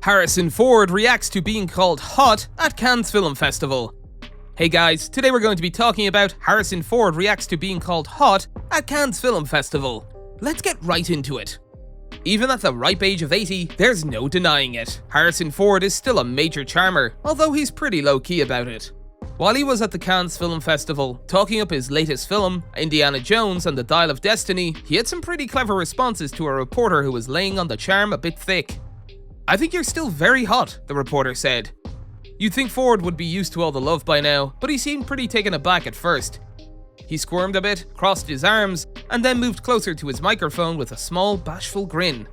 Harrison Ford reacts to being called hot at Cannes Film Festival. Hey guys, today we're going to be talking about Harrison Ford reacts to being called hot at Cannes Film Festival. Let's get right into it. Even at the ripe age of 80, there's no denying it. Harrison Ford is still a major charmer, although he's pretty low-key about it. While he was at the Cannes Film Festival, talking up his latest film, Indiana Jones and the Dial of Destiny, he had some pretty clever responses to a reporter who was laying on the charm a bit thick. "I think you're still very hot," the reporter said. You'd think Ford would be used to all the love by now, but he seemed pretty taken aback at first. He squirmed a bit, crossed his arms, and then moved closer to his microphone with a small, bashful grin.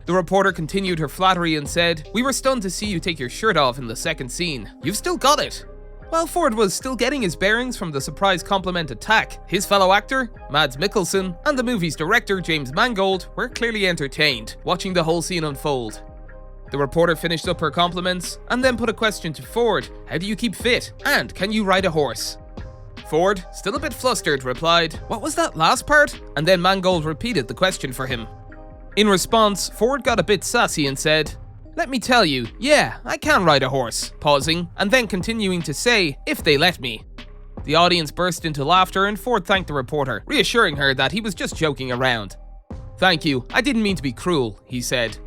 The reporter continued her flattery and said, "We were stunned to see you take your shirt off in the second scene. You've still got it." While Ford was still getting his bearings from the surprise compliment attack, his fellow actor, Mads Mikkelsen, and the movie's director, James Mangold, were clearly entertained, watching the whole scene unfold. The reporter finished up her compliments, and then put a question to Ford: "How do you keep fit? And can you ride a horse?" Ford, still a bit flustered, replied, "What was that last part?" And then Mangold repeated the question for him. In response, Ford got a bit sassy and said, "Let me tell you, yeah, I can ride a horse," pausing, and then continuing to say, "if they let me." The audience burst into laughter and Ford thanked the reporter, reassuring her that he was just joking around. "Thank you, I didn't mean to be cruel," he said.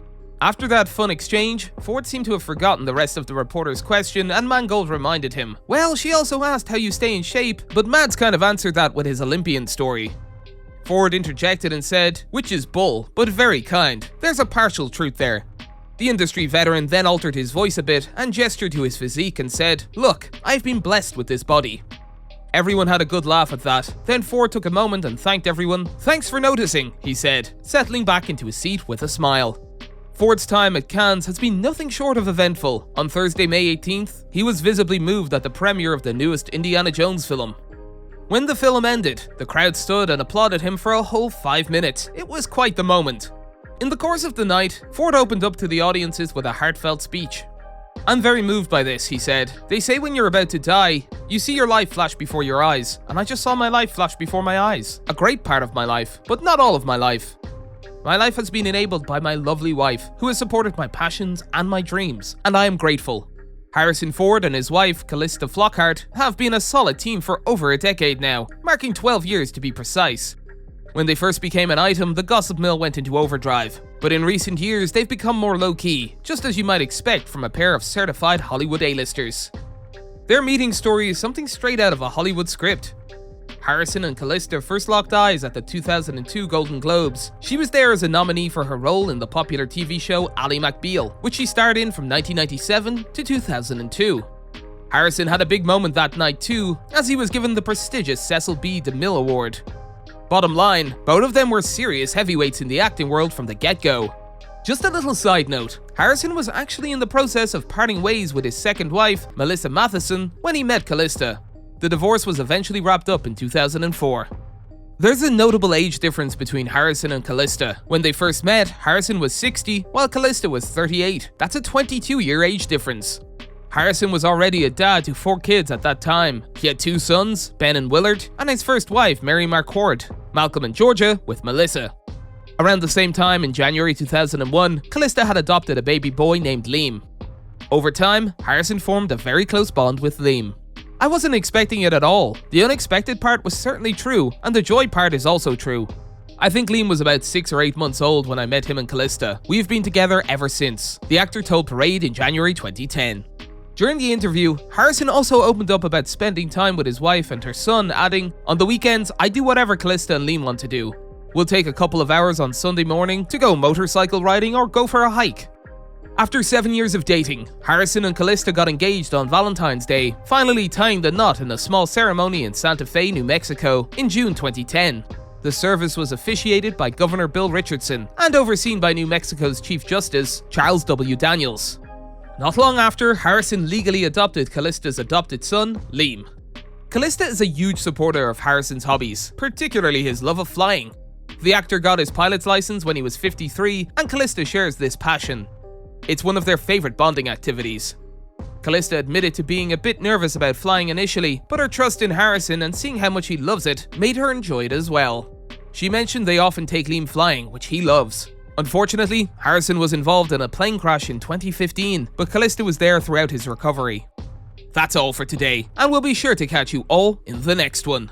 After that fun exchange, Ford seemed to have forgotten the rest of the reporter's question, and Mangold reminded him, "Well, she also asked how you stay in shape, but Mads kind of answered that with his Olympian story." Ford interjected and said, "Which is bull, but very kind. There's a partial truth there." The industry veteran then altered his voice a bit and gestured to his physique and said, "Look, I've been blessed with this body." Everyone had a good laugh at that. Then Ford took a moment and thanked everyone. "Thanks for noticing," he said, settling back into his seat with a smile. Ford's time at Cannes has been nothing short of eventful. On Thursday, May 18th, he was visibly moved at the premiere of the newest Indiana Jones film. When the film ended, the crowd stood and applauded him for a whole 5 minutes. It was quite the moment. In the course of the night, Ford opened up to the audiences with a heartfelt speech. "I'm very moved by this," he said. "They say when you're about to die, you see your life flash before your eyes, and I just saw my life flash before my eyes. A great part of my life, but not all of my life. My life has been enabled by my lovely wife, who has supported my passions and my dreams, and I am grateful." Harrison Ford and his wife, Callista Flockhart, have been a solid team for over a decade now, marking 12 years to be precise. When they first became an item, the gossip mill went into overdrive, but in recent years they've become more low-key, just as you might expect from a pair of certified Hollywood A-listers. Their meeting story is something straight out of a Hollywood script. Harrison and Callista first locked eyes at the 2002 Golden Globes. She was there as a nominee for her role in the popular TV show Ally McBeal, which she starred in from 1997 to 2002. Harrison had a big moment that night too, as he was given the prestigious Cecil B. DeMille Award. Bottom line, both of them were serious heavyweights in the acting world from the get-go. Just a little side note, Harrison was actually in the process of parting ways with his second wife, Melissa Matheson, when he met Callista. The divorce was eventually wrapped up in 2004. There's a notable age difference between Harrison and Callista. When they first met, Harrison was 60, while Callista was 38. That's a 22-year age difference. Harrison was already a dad to 4 kids at that time. He had 2 sons, Ben and Willard, and his first wife, Mary Marquardt, Malcolm and Georgia, with Melissa. Around the same time, in January 2001, Callista had adopted a baby boy named Liam. Over time, Harrison formed a very close bond with Liam. "I wasn't expecting it at all. The unexpected part was certainly true, and the joy part is also true. I think Liam was about 6 or 8 months old when I met him and Callista. We've been together ever since," the actor told Parade in January 2010. During the interview, Harrison also opened up about spending time with his wife and her son, adding, "On the weekends, I do whatever Callista and Liam want to do. We'll take a couple of hours on Sunday morning to go motorcycle riding or go for a hike." After 7 years of dating, Harrison and Callista got engaged on Valentine's Day, finally tying the knot in a small ceremony in Santa Fe, New Mexico, in June 2010. The service was officiated by Governor Bill Richardson and overseen by New Mexico's Chief Justice, Charles W. Daniels. Not long after, Harrison legally adopted Callista's adopted son, Liam. Callista is a huge supporter of Harrison's hobbies, particularly his love of flying. The actor got his pilot's license when he was 53, and Callista shares this passion. It's one of their favorite bonding activities. Callista admitted to being a bit nervous about flying initially, but her trust in Harrison and seeing how much he loves it made her enjoy it as well. She mentioned they often take Liam flying, which he loves. Unfortunately, Harrison was involved in a plane crash in 2015, but Callista was there throughout his recovery. That's all for today, and we'll be sure to catch you all in the next one.